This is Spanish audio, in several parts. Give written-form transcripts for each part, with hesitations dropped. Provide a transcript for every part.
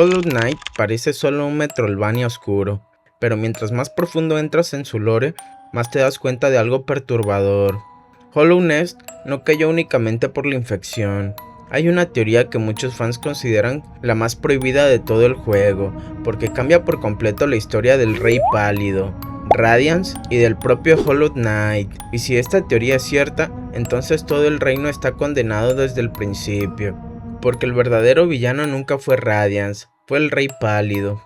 Hollow Knight parece solo un Metroidvania oscuro, pero mientras más profundo entras en su lore, más te das cuenta de algo perturbador. Hollow Knight no cayó únicamente por la infección. Hay una teoría que muchos fans consideran la más prohibida de todo el juego, porque cambia por completo la historia del Rey Pálido, Radiance y del propio Hollow Knight. Y si esta teoría es cierta, entonces todo el reino está condenado desde el principio, porque el verdadero villano nunca fue Radiance, fue el Rey Pálido,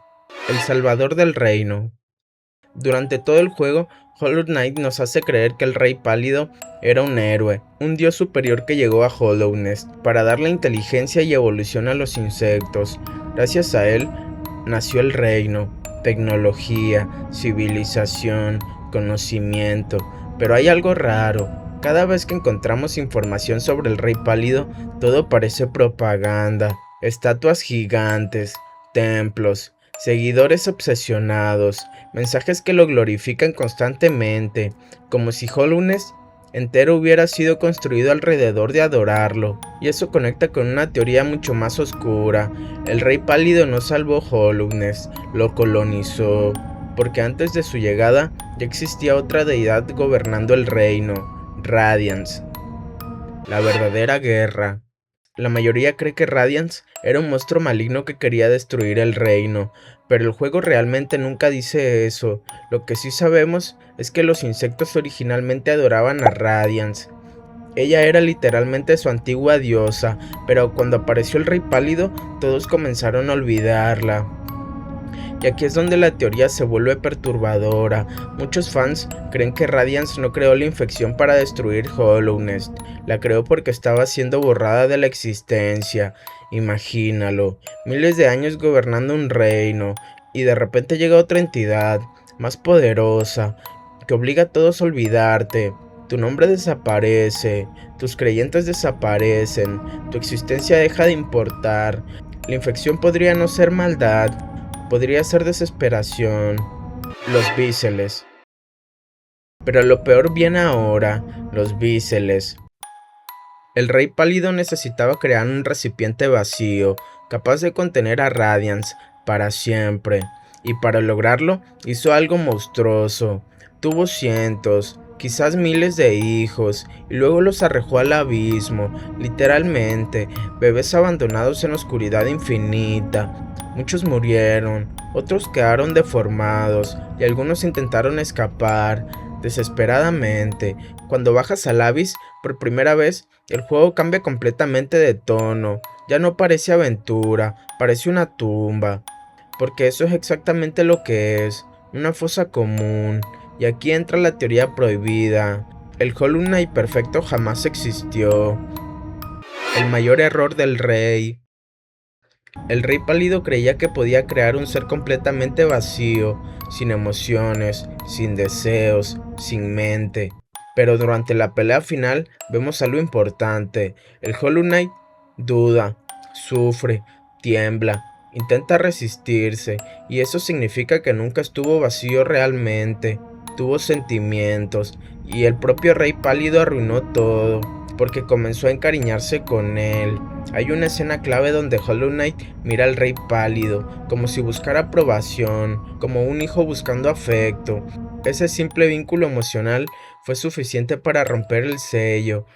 el salvador del reino. Durante todo el juego, Hollow Knight nos hace creer que el Rey Pálido era un héroe, un dios superior que llegó a Hollownest para darle inteligencia y evolución a los insectos. Gracias a él, nació el reino, tecnología, civilización, conocimiento. Pero hay algo raro. Cada vez que encontramos información sobre el Rey Pálido, todo parece propaganda. Estatuas gigantes, templos, seguidores obsesionados, mensajes que lo glorifican constantemente, como si Hollownest entero hubiera sido construido alrededor de adorarlo. Y eso conecta con una teoría mucho más oscura. El Rey Pálido no salvó Hollownest, lo colonizó, porque antes de su llegada ya existía otra deidad gobernando el reino, Radiance, la verdadera guerra. La mayoría cree que Radiance era un monstruo maligno que quería destruir el reino, pero el juego realmente nunca dice eso. Lo que sí sabemos es que los insectos originalmente adoraban a Radiance. Ella era literalmente su antigua diosa, pero cuando apareció el Rey Pálido, todos comenzaron a olvidarla. Y aquí es donde la teoría se vuelve perturbadora. Muchos fans creen que Radiance no creó la infección para destruir Hollownest. La creó porque estaba siendo borrada de la existencia. Imagínalo, miles de años gobernando un reino, y de repente llega otra entidad, más poderosa, que obliga a todos a olvidarte. Tu nombre desaparece, tus creyentes desaparecen, tu existencia deja de importar. La infección podría no ser maldad, podría ser desesperación. Los Víseles. Pero lo peor viene ahora, los Víseles. El Rey Pálido necesitaba crear un recipiente vacío, capaz de contener a Radiance para siempre. Y para lograrlo, hizo algo monstruoso. Tuvo cientos, quizás miles de hijos, y luego los arrojó al abismo, literalmente, bebés abandonados en la oscuridad infinita. Muchos murieron, otros quedaron deformados, y algunos intentaron escapar, desesperadamente. Cuando bajas al Abyss por primera vez, el juego cambia completamente de tono. Ya no parece aventura, parece una tumba, porque eso es exactamente lo que es, una fosa común. Y aquí entra la teoría prohibida. El Hollow Knight perfecto jamás existió. El mayor error del rey. El Rey Pálido creía que podía crear un ser completamente vacío, sin emociones, sin deseos, sin mente. Pero durante la pelea final vemos algo importante. El Hollow Knight duda, sufre, tiembla, intenta resistirse, y eso significa que nunca estuvo vacío realmente. Tuvo sentimientos, y el propio Rey Pálido arruinó todo, porque comenzó a encariñarse con él. Hay una escena clave donde Hollow Knight mira al Rey Pálido, como si buscara aprobación, como un hijo buscando afecto. Ese simple vínculo emocional fue suficiente para romper el sello.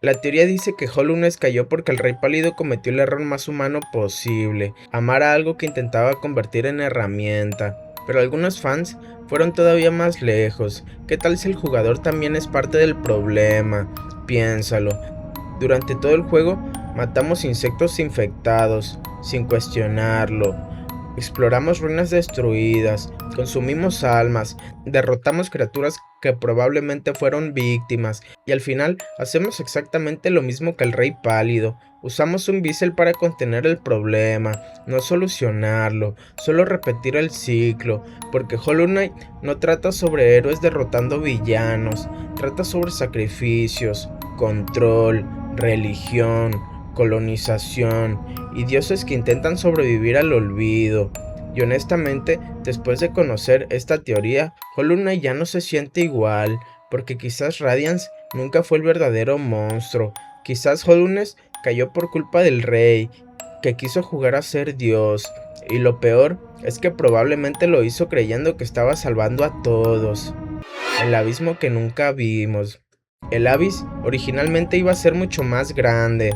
La teoría dice que Hollow Knight cayó porque el Rey Pálido cometió el error más humano posible, amar a algo que intentaba convertir en herramienta. Pero algunos fans fueron todavía más lejos. ¿Qué tal si el jugador también es parte del problema? Piénsalo. Durante todo el juego matamos insectos infectados, sin cuestionarlo. Exploramos ruinas destruidas, consumimos almas, derrotamos criaturas que probablemente fueron víctimas, y al final hacemos exactamente lo mismo que el Rey Pálido. Usamos un bisel para contener el problema, no solucionarlo, solo repetir el ciclo, porque Hollow Knight no trata sobre héroes derrotando villanos, trata sobre sacrificios, control, religión, colonización y dioses que intentan sobrevivir al olvido. Y honestamente, después de conocer esta teoría, Hollow Knight ya no se siente igual, porque quizás Radiance nunca fue el verdadero monstruo. Quizás Hollow Knight cayó por culpa del rey, que quiso jugar a ser Dios. Y lo peor es que probablemente lo hizo creyendo que estaba salvando a todos. El abismo que nunca vimos. El Abyss originalmente iba a ser mucho más grande.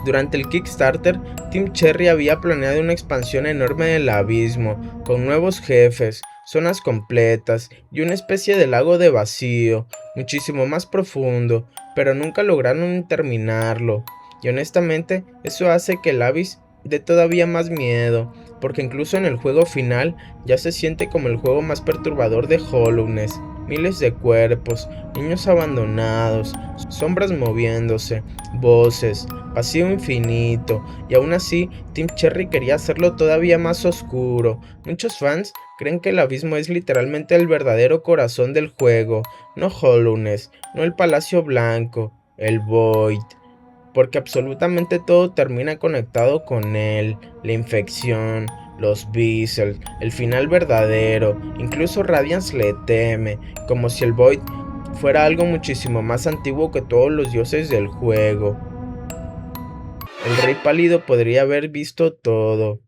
Durante el Kickstarter, Team Cherry había planeado una expansión enorme del abismo, con nuevos jefes, zonas completas y una especie de lago de vacío, muchísimo más profundo, pero nunca lograron terminarlo. Y honestamente, eso hace que el Abyss dé todavía más miedo, porque incluso en el juego final ya se siente como el juego más perturbador de Hollow Knight. Miles de cuerpos, niños abandonados, sombras moviéndose, voces, vacío infinito, y aún así Team Cherry quería hacerlo todavía más oscuro. Muchos fans creen que el abismo es literalmente el verdadero corazón del juego, no Hollow Knight, no el Palacio Blanco, el Void, porque absolutamente todo termina conectado con él, la infección, los Beazles, el final verdadero, incluso Radiance le teme, como si el Void fuera algo muchísimo más antiguo que todos los dioses del juego. El Rey Pálido podría haber visto todo.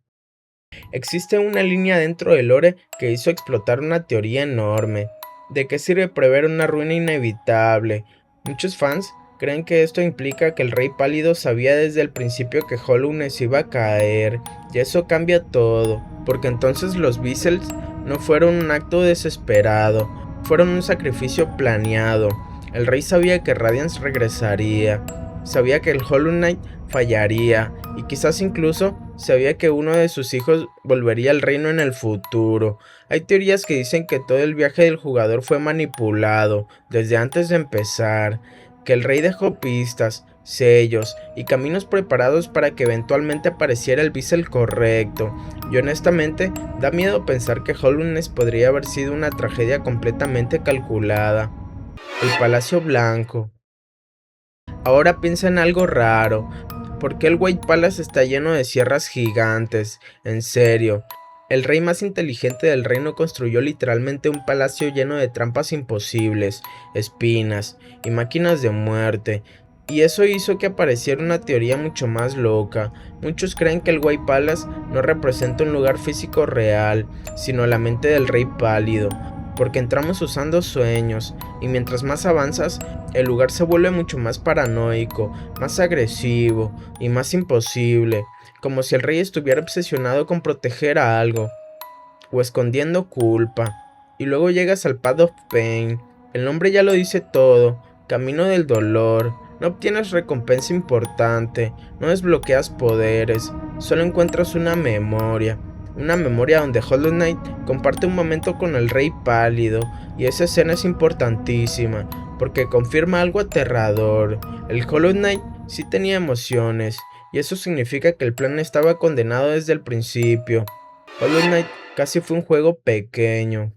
Existe una línea dentro del lore que hizo explotar una teoría enorme. ¿De qué sirve prever una ruina inevitable? Muchos fans creen que esto implica que el Rey Pálido sabía desde el principio que Hollow Knight iba a caer, y eso cambia todo, porque entonces los Beazles no fueron un acto desesperado, fueron un sacrificio planeado. El Rey sabía que Radiance regresaría, sabía que el Hollow Knight fallaría, y quizás incluso sabía que uno de sus hijos volvería al reino en el futuro. Hay teorías que dicen que todo el viaje del jugador fue manipulado desde antes de empezar, que el rey dejó pistas, sellos y caminos preparados para que eventualmente apareciera el Beazle correcto. Y honestamente, da miedo pensar que Hollow Knight podría haber sido una tragedia completamente calculada. El Palacio Blanco. Ahora piensa en algo raro. ¿Por qué el White Palace está lleno de sierras gigantes? En serio, el rey más inteligente del reino construyó literalmente un palacio lleno de trampas imposibles, espinas y máquinas de muerte. Y eso hizo que apareciera una teoría mucho más loca. Muchos creen que el White Palace no representa un lugar físico real, sino la mente del Rey Pálido, porque entramos usando sueños, y mientras más avanzas, el lugar se vuelve mucho más paranoico, más agresivo y más imposible, como si el rey estuviera obsesionado con proteger a algo, o escondiendo culpa. Y luego llegas al Path of Pain, el nombre ya lo dice todo, camino del dolor. No obtienes recompensa importante, no desbloqueas poderes, solo encuentras una memoria donde Hollow Knight comparte un momento con el Rey Pálido, y esa escena es importantísima, porque confirma algo aterrador. El Hollow Knight sí tenía emociones, y eso significa que el plan estaba condenado desde el principio. Hollow Knight casi fue un juego pequeño.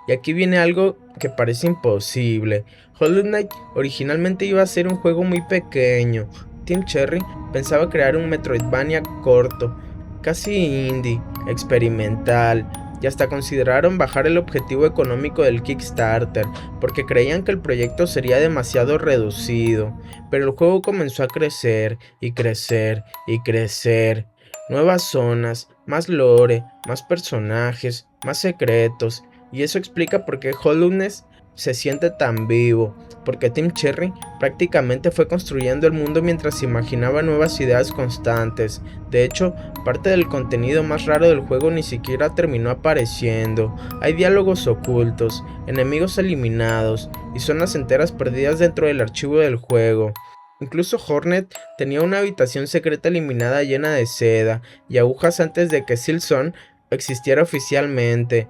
Y aquí viene algo que parece imposible. Hollow Knight originalmente iba a ser un juego muy pequeño. Team Cherry pensaba crear un Metroidvania corto, casi indie, experimental, y hasta consideraron bajar el objetivo económico del Kickstarter, porque creían que el proyecto sería demasiado reducido. Pero el juego comenzó a crecer, y crecer, y crecer. Nuevas zonas, más lore, más personajes, más secretos, y eso explica por qué Hollow Knight se siente tan vivo, porque Team Cherry prácticamente fue construyendo el mundo mientras imaginaba nuevas ideas constantes. De hecho, parte del contenido más raro del juego ni siquiera terminó apareciendo. Hay diálogos ocultos, enemigos eliminados y zonas enteras perdidas dentro del archivo del juego. Incluso Hornet tenía una habitación secreta eliminada llena de seda y agujas antes de que Silson existiera oficialmente,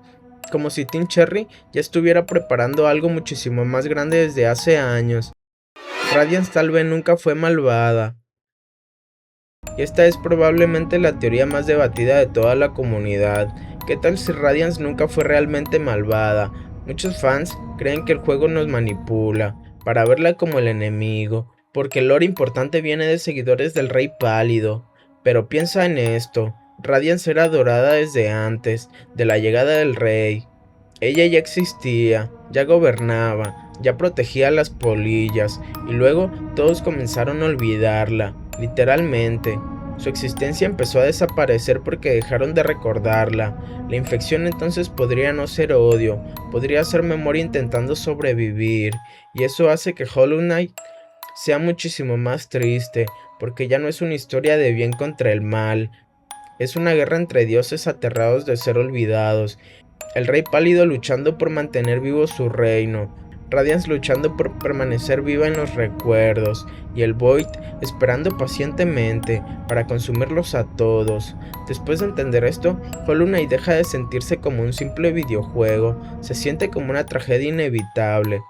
como si Team Cherry ya estuviera preparando algo muchísimo más grande desde hace años. Radiance tal vez nunca fue malvada, y esta es probablemente la teoría más debatida de toda la comunidad. ¿Qué tal si Radiance nunca fue realmente malvada? Muchos fans creen que el juego nos manipula para verla como el enemigo, porque el lore importante viene de seguidores del Rey Pálido. Pero piensa en esto, Radiance era adorada desde antes de la llegada del rey. Ella ya existía, ya gobernaba, ya protegía a las polillas, y luego todos comenzaron a olvidarla, literalmente. Su existencia empezó a desaparecer porque dejaron de recordarla. La infección entonces podría no ser odio, podría ser memoria intentando sobrevivir, y eso hace que Hollow Knight sea muchísimo más triste, porque ya no es una historia de bien contra el mal, es una guerra entre dioses aterrados de ser olvidados, el Rey Pálido luchando por mantener vivo su reino, Radiance luchando por permanecer viva en los recuerdos, y el Void esperando pacientemente para consumirlos a todos. Después de entender esto, Hollow Knight deja de sentirse como un simple videojuego, se siente como una tragedia inevitable.